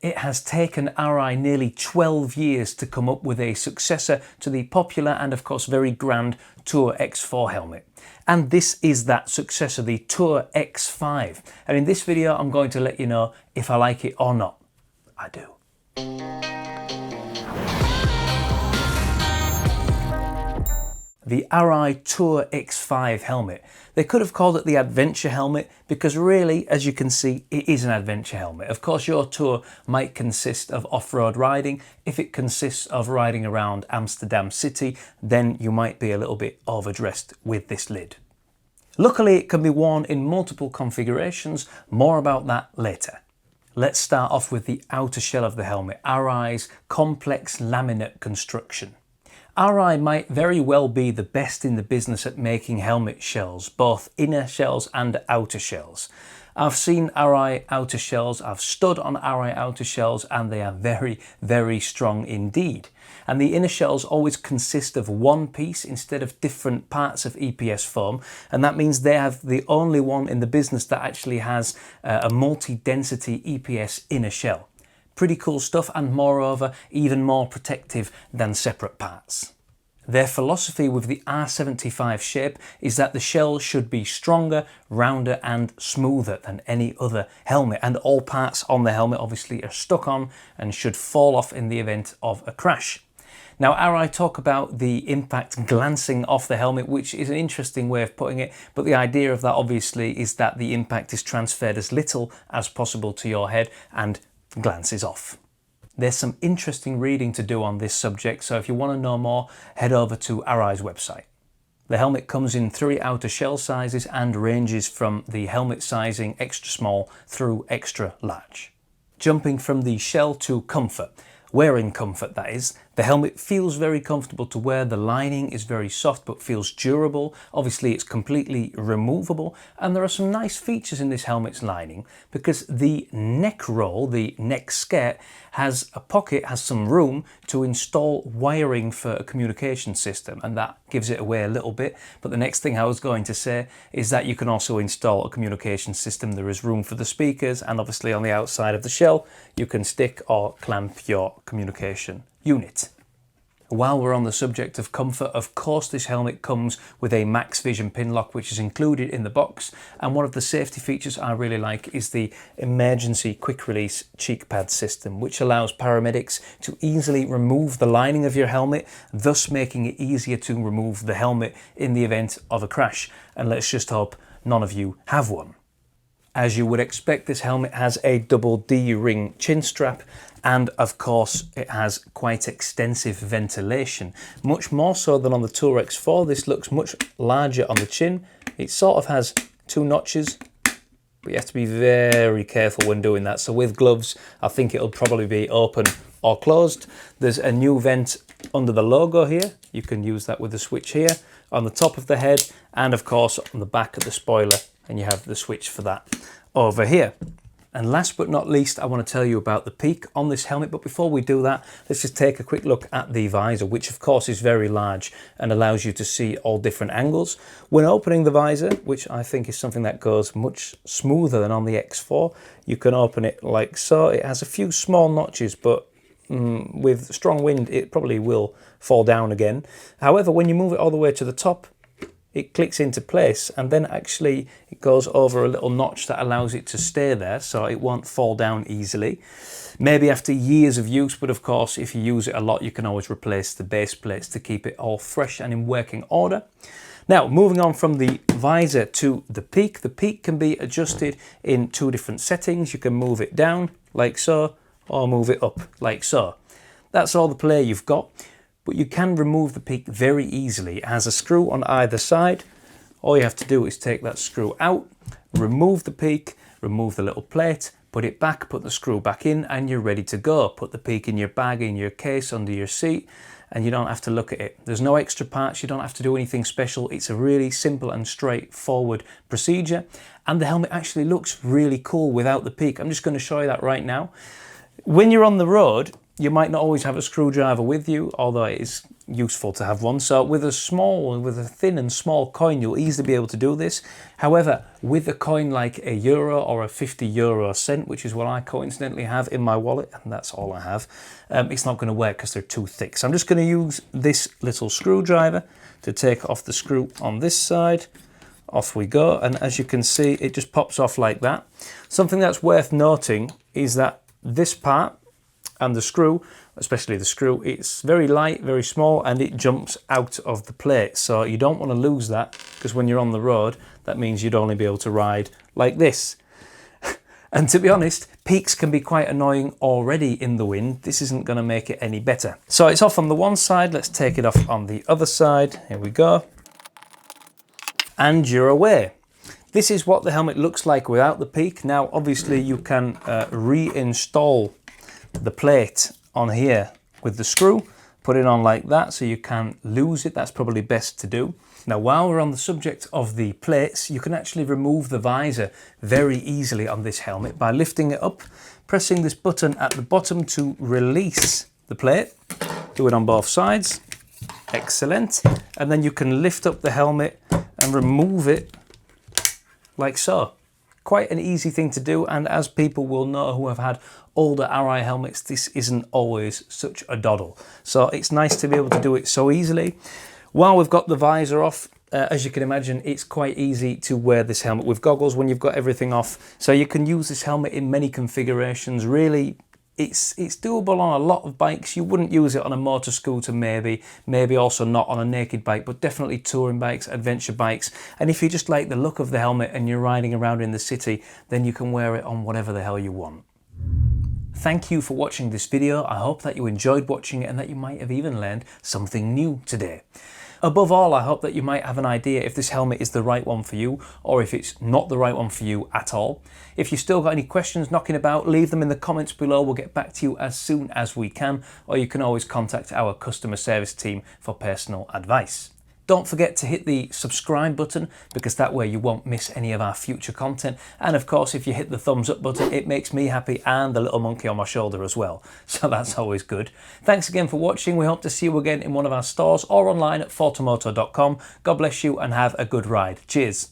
It has taken Arai nearly 12 years to come up with a successor to the popular and of course very grand Tour X4 helmet. And this is that successor, the Tour X5. And in this video I'm going to let you know if I like it or not. I do. The Arai Tour X5 helmet. They could have called it the Adventure helmet because really, as you can see, it is an adventure helmet. Of course, your tour might consist of off-road riding. If it consists of riding around Amsterdam city, then you might be a little bit overdressed with this lid. Luckily, it can be worn in multiple configurations. More about that later. Let's start off with the outer shell of the helmet, Arai's complex laminate construction. Arai might very well be the best in the business at making helmet shells, both inner shells and outer shells. I've seen Arai outer shells, I've stood on Arai outer shells, and they are very, very strong indeed. And the inner shells always consist of one piece instead of different parts of EPS foam, and that means they have the only one in the business that actually has a multi-density EPS inner shell. Pretty cool stuff, and moreover even more protective than separate parts. Their philosophy with the R75 shape is that the shell should be stronger, rounder and smoother than any other helmet, and all parts on the helmet obviously are stuck on and should fall off in the event of a crash. Now Arai talk about the impact glancing off the helmet, which is an interesting way of putting it, but the idea of that obviously is that the impact is transferred as little as possible to your head and glances off. There's some interesting reading to do on this subject, so if you want to know more, head over to Arai's website. The helmet comes in 3 outer shell sizes and ranges from the helmet sizing extra small through extra large. Jumping from the shell to comfort. Wearing comfort, that is. The helmet feels very comfortable to wear, the lining is very soft but feels durable. Obviously it's completely removable, and there are some nice features in this helmet's lining because the neck roll, the neck skirt, has a pocket, has some room to install wiring for a communication system, and that gives it away a little bit. But the next thing I was going to say is that you can also install a communication system. There is room for the speakers, and obviously on the outside of the shell you can stick or clamp your communication unit. While we're on the subject of comfort, of course this helmet comes with a Max Vision pin lock which is included in the box, and one of the safety features I really like is the emergency quick release cheek pad system, which allows paramedics to easily remove the lining of your helmet, thus making it easier to remove the helmet in the event of a crash, and let's just hope none of you have one. As you would expect, this helmet has a double D-ring chin strap, and of course it has quite extensive ventilation. Much more so than on the Tour X4, this looks much larger on the chin. It sort of has 2 notches, but you have to be very careful when doing that. So with gloves, I think it'll probably be open or closed. There's a new vent under the logo here. You can use that with the switch here, on the top of the head, and of course on the back of the spoiler, and you have the switch for that over here. And last but not least, I want to tell you about the peak on this helmet, but before we do that, let's just take a quick look at the visor, which of course is very large and allows you to see all different angles. When opening the visor, which I think is something that goes much smoother than on the X4, you can open it like so. It has a few small notches, but with strong wind it probably will fall down again. However, when you move it all the way to the top, it clicks into place, and then actually it goes over a little notch that allows it to stay there, so it won't fall down easily. Maybe after years of use, but of course if you use it a lot you can always replace the base plates to keep it all fresh and in working order. Now moving on from the visor to the peak. The peak can be adjusted in 2 different settings. You can move it down like so, or move it up like so. That's all the play you've got. But you can remove the peak very easily. It has a screw on either side. All you have to do is take that screw out, remove the peak, remove the little plate, put it back, put the screw back in, and you're ready to go. Put the peak in your bag, in your case, under your seat, and you don't have to look at it. There's no extra parts, you don't have to do anything special. It's a really simple and straightforward procedure, and the helmet actually looks really cool without the peak. I'm just going to show you that right now. When you're on the road, you might not always have a screwdriver with you, although it is useful to have one. So with a thin and small coin, you'll easily be able to do this. However, with a coin like a euro or a 50 euro cent, which is what I coincidentally have in my wallet, and that's all I have, it's not going to work because they're too thick. So I'm just going to use this little screwdriver to take off the screw on this side. Off we go, and as you can see, it just pops off like that. Something that's worth noting is that this part and the screw, especially the screw, it's very light, very small, and it jumps out of the plate. So you don't want to lose that, because when you're on the road, that means you'd only be able to ride like this. And to be honest, peaks can be quite annoying already in the wind. This isn't going to make it any better. So it's off on the one side. Let's take it off on the other side. Here we go. And you're away. This is what the helmet looks like without the peak. Now, obviously, you can reinstall the plate on here with the screw, put it on like that so you can't lose it. That's probably best to do. Now, while we're on the subject of the plates, you can actually remove the visor very easily on this helmet by lifting it up, pressing this button at the bottom to release the plate. Do it on both sides. Excellent. And then you can lift up the helmet and remove it like so. Quite an easy thing to do, and as people will know who have had older Arai helmets, this isn't always such a doddle. So it's nice to be able to do it so easily. While we've got the visor off, as you can imagine, it's quite easy to wear this helmet with goggles when you've got everything off. So you can use this helmet in many configurations. Really, it's doable on a lot of bikes. You wouldn't use it on a motor scooter, maybe also not on a naked bike, but definitely touring bikes, adventure bikes. And if you just like the look of the helmet and you're riding around in the city, then you can wear it on whatever the hell you want. Thank you for watching this video. I hope that you enjoyed watching it and that you might have even learned something new today. Above all, I hope that you might have an idea if this helmet is the right one for you, or if it's not the right one for you at all. If you've still got any questions knocking about, leave them in the comments below. We'll get back to you as soon as we can, or you can always contact our customer service team for personal advice. Don't forget to hit the subscribe button, because that way you won't miss any of our future content. And of course, if you hit the thumbs up button, it makes me happy and the little monkey on my shoulder as well. So that's always good. Thanks again for watching. We hope to see you again in one of our stores or online at fortomoto.com. God bless you and have a good ride. Cheers.